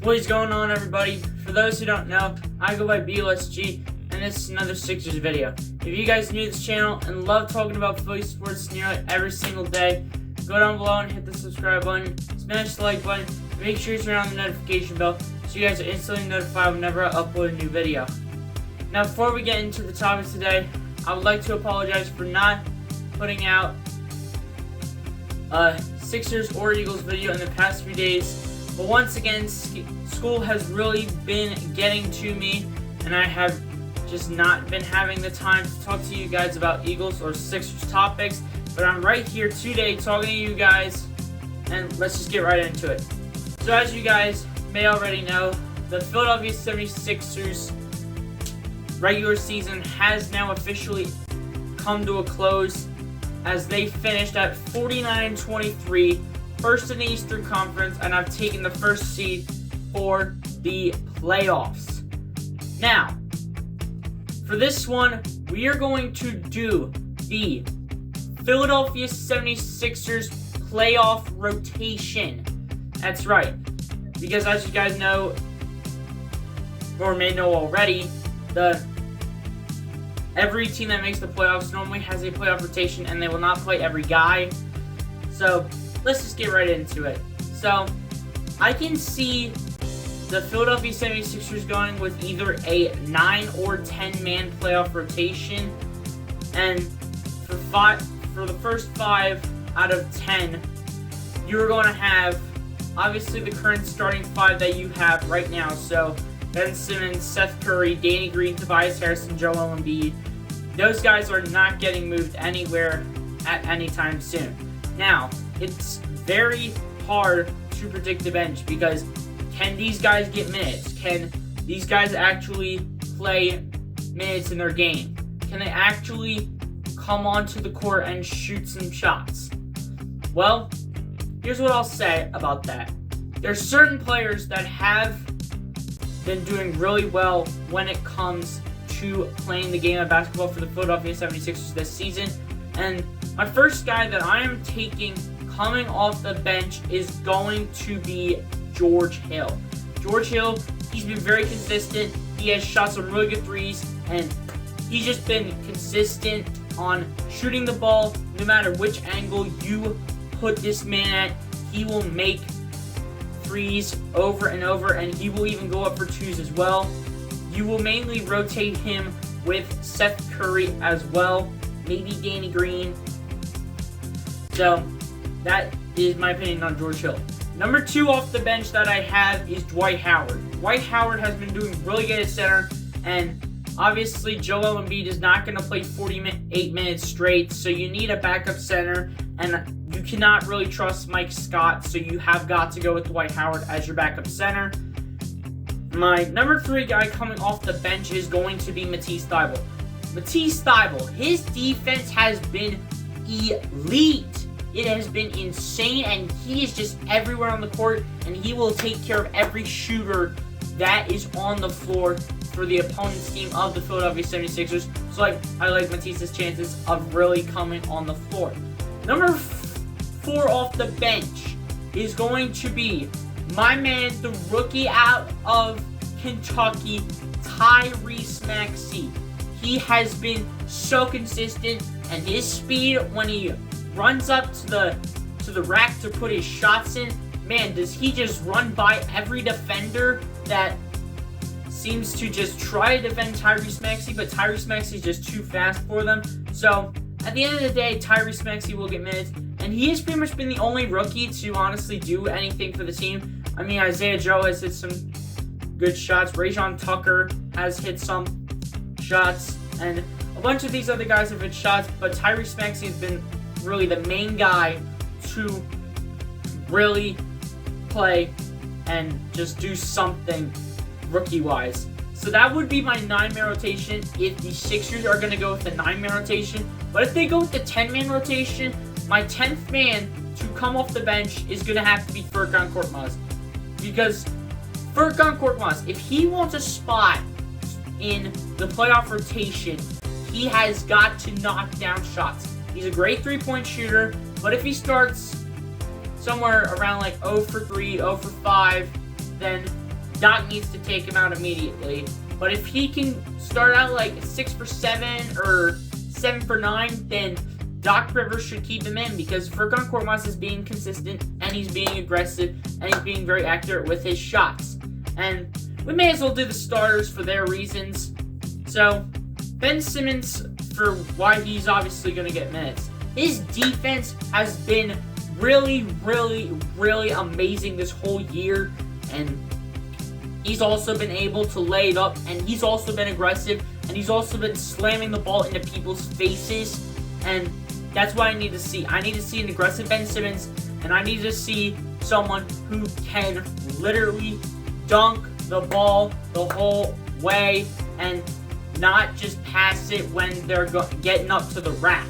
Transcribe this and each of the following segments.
What is going on, everybody? For those who don't know, I go by BLSG, and this is another Sixers video. If you guys are new to this channel and love talking about Philly sports nearly every single day, go down below and hit the subscribe button, smash the like button, and make sure you turn on the notification bell so you guys are instantly notified whenever I upload a new video. Now, before we get into the topics today, I would like to apologize for not putting out a Sixers or Eagles video in the past few days. But once again, school has really been getting to me, and I have just not been having the time to talk to you guys about Eagles or Sixers topics. But I'm right here today talking to you guys, and let's just get right into it. So as you guys may already know, the Philadelphia 76ers regular season has now officially come to a close as they finished at 49-23, first in the Eastern Conference, and have taken the first seed for the playoffs. Now, for this one, we are going to do the Philadelphia 76ers playoff rotation. That's right, because as you guys know, or may know already, every team that makes the playoffs normally has a playoff rotation, and they will not play every guy. So let's just get right into it. So I can see the Philadelphia 76ers going with either a 9 or 10 man playoff rotation, and for the first 5 out of 10, you're going to have obviously the current starting 5 that you have right now. So Ben Simmons, Seth Curry, Danny Green, Tobias Harris, and Joel Embiid. Those guys are not getting moved anywhere at any time soon. Now, it's very hard to predict the bench because can these guys get minutes? Can these guys actually play minutes in their game? Can they actually come onto the court and shoot some shots? Well, here's what I'll say about that. There's certain players that have been doing really well when it comes to playing the game of basketball for the Philadelphia 76ers this season. And my first guy that I am taking coming off the bench is going to be George Hill. George Hill, he's been very consistent. He has shot some really good threes, and he's just been consistent on shooting the ball. No matter which angle you put this man at, he will make threes over and over, and he will even go up for twos as well. You will mainly rotate him with Seth Curry as well, maybe Danny Green. So that is my opinion on George Hill. Number 2 off the bench that I have is Dwight Howard. Dwight Howard has been doing really good at center, and obviously Joel Embiid is not going to play 48 minutes straight, so you need a backup center, and you cannot really trust Mike Scott, so you have got to go with Dwight Howard as your backup center. My number 3 guy coming off the bench is going to be Matisse Thybulle. Matisse Thybulle, his defense has been elite. It has been insane, and he is just everywhere on the court, and he will take care of every shooter that is on the floor for the opponent's team of the Philadelphia 76ers. So I like Matisse's chances of really coming on the floor. Number 4 off the bench is going to be my man, the rookie out of Kentucky, Tyrese Maxey. He has been so consistent, and his speed when he runs up to the rack to put his shots in, man, does he just run by every defender that seems to just try to defend Tyrese Maxey, but Tyrese Maxey is just too fast for them. So at the end of the day, Tyrese Maxey will get minutes, and he has pretty much been the only rookie to honestly do anything for the team. I mean, Isaiah Joe has hit some good shots. Rajon Tucker has hit some shots, and a bunch of these other guys have hit shots, but Tyrese Maxey has been really the main guy to really play and just do something rookie-wise. So that would be my 9-man rotation if the Sixers are going to go with the 9-man rotation. But if they go with the 10-man rotation, my 10th man to come off the bench is going to have to be Furkan Korkmaz. Because Furkan Korkmaz, if he wants a spot in the playoff rotation, he has got to knock down shots. He's a great three-point shooter, but if he starts somewhere around like 0 for 3, 0 for 5, then Doc needs to take him out immediately. But if he can start out like 6 for 7 or 7 for 9, then Doc Rivers should keep him in, because Furkan Korkmaz is being consistent, and he's being aggressive, and he's being very accurate with his shots. And we may as well do the starters for their reasons. So, Ben Simmons, for why he's obviously going to get minutes. His defense has been really, really, really amazing this whole year, and he's also been able to lay it up, and he's also been aggressive, and he's also been slamming the ball into people's faces, and that's what I need to see. I need to see an aggressive Ben Simmons, and I need to see someone who can literally dunk the ball the whole way and not just pass it when they're getting up to the rack.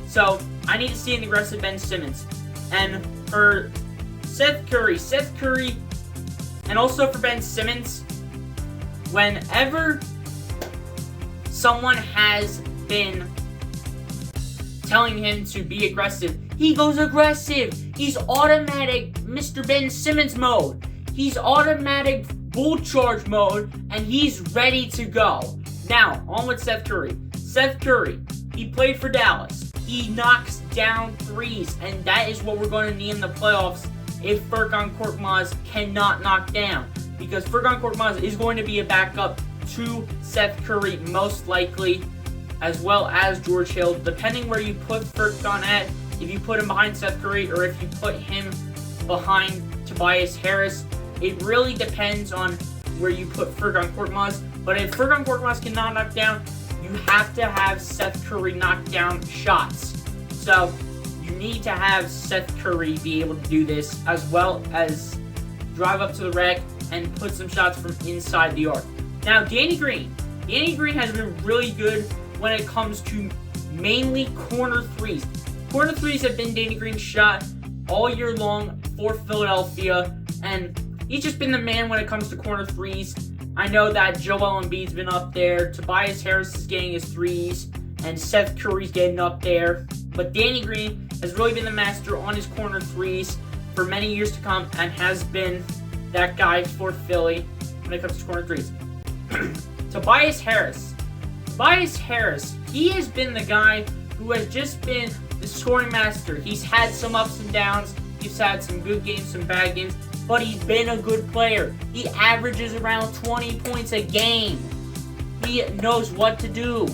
So, I need to see an aggressive Ben Simmons. And for Seth Curry, and also for Ben Simmons, whenever someone has been telling him to be aggressive, he goes aggressive. He's automatic Mr. Ben Simmons mode. He's automatic bull charge mode, and he's ready to go. Now, on with Seth Curry. Seth Curry, he played for Dallas. He knocks down threes, and that is what we're going to need in the playoffs if Furkan Korkmaz cannot knock down. Because Furkan Korkmaz is going to be a backup to Seth Curry, most likely, as well as George Hill, depending where you put Furkan at. If you put him behind Seth Curry, or if you put him behind Tobias Harris, it really depends on where you put Furkan Korkmaz. But if Furkan Korkmaz cannot knock down, you have to have Seth Curry knock down shots. So, you need to have Seth Curry be able to do this, as well as drive up to the rack and put some shots from inside the arc. Now, Danny Green has been really good when it comes to mainly corner threes. Corner threes have been Danny Green's shot all year long for Philadelphia, and he's just been the man when it comes to corner threes. I know that Joel Embiid's been up there, Tobias Harris is getting his threes, and Seth Curry's getting up there. But Danny Green has really been the master on his corner threes for many years to come, and has been that guy for Philly when it comes to corner threes. Tobias Harris, he has been the guy who has just been the scoring master. He's had some ups and downs, he's had some good games, some bad games, but he's been a good player. He averages around 20 points a game. He knows what to do.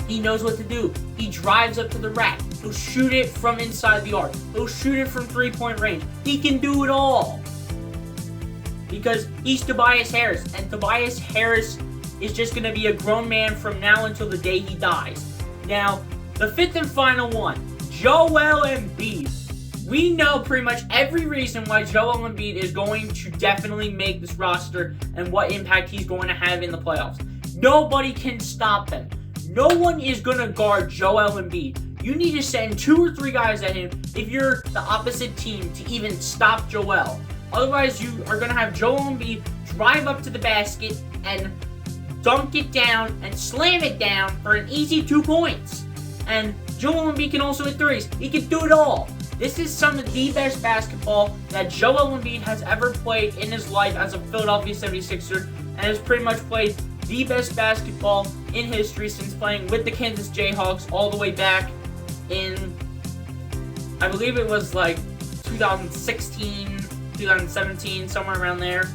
He drives up to the rack. He'll shoot it from inside the arc. He'll shoot it from three-point range. He can do it all. Because he's Tobias Harris. And Tobias Harris is just going to be a grown man from now until the day he dies. Now, the fifth and final one. Joel Embiid. We know pretty much every reason why Joel Embiid is going to definitely make this roster and what impact he's going to have in the playoffs. Nobody can stop him. No one is going to guard Joel Embiid. You need to send 2 or 3 guys at him if you're the opposite team to even stop Joel. Otherwise, you are going to have Joel Embiid drive up to the basket and dunk it down and slam it down for an easy 2 points. And Joel Embiid can also hit threes. He can do it all. This is some of the best basketball that Joel Embiid has ever played in his life as a Philadelphia 76er, and has pretty much played the best basketball in history since playing with the Kansas Jayhawks all the way back in, I believe it was like 2016, 2017, somewhere around there.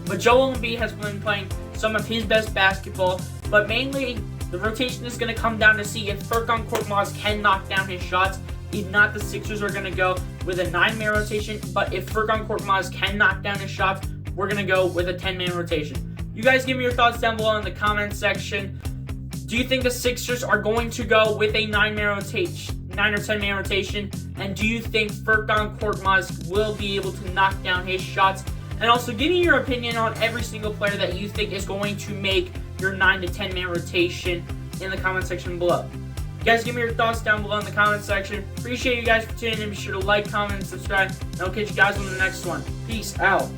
But Joel Embiid has been playing some of his best basketball, but mainly the rotation is going to come down to see if Furkan Korkmaz can knock down his shots. If not, the Sixers are going to go with a 9-man rotation, but if Furkan Korkmaz can knock down his shots, we're going to go with a 10-man rotation. You guys give me your thoughts down below in the comments section. Do you think the Sixers are going to go with a 9-man rotation, 9 or 10-man rotation? And do you think Furkan Korkmaz will be able to knock down his shots? And also, give me your opinion on every single player that you think is going to make your 9 to 10-man rotation in the comment section below. You guys give me your thoughts down below in the comment section. Appreciate you guys for tuning in. Be sure to like, comment, and subscribe. And I'll catch you guys on the next one. Peace out.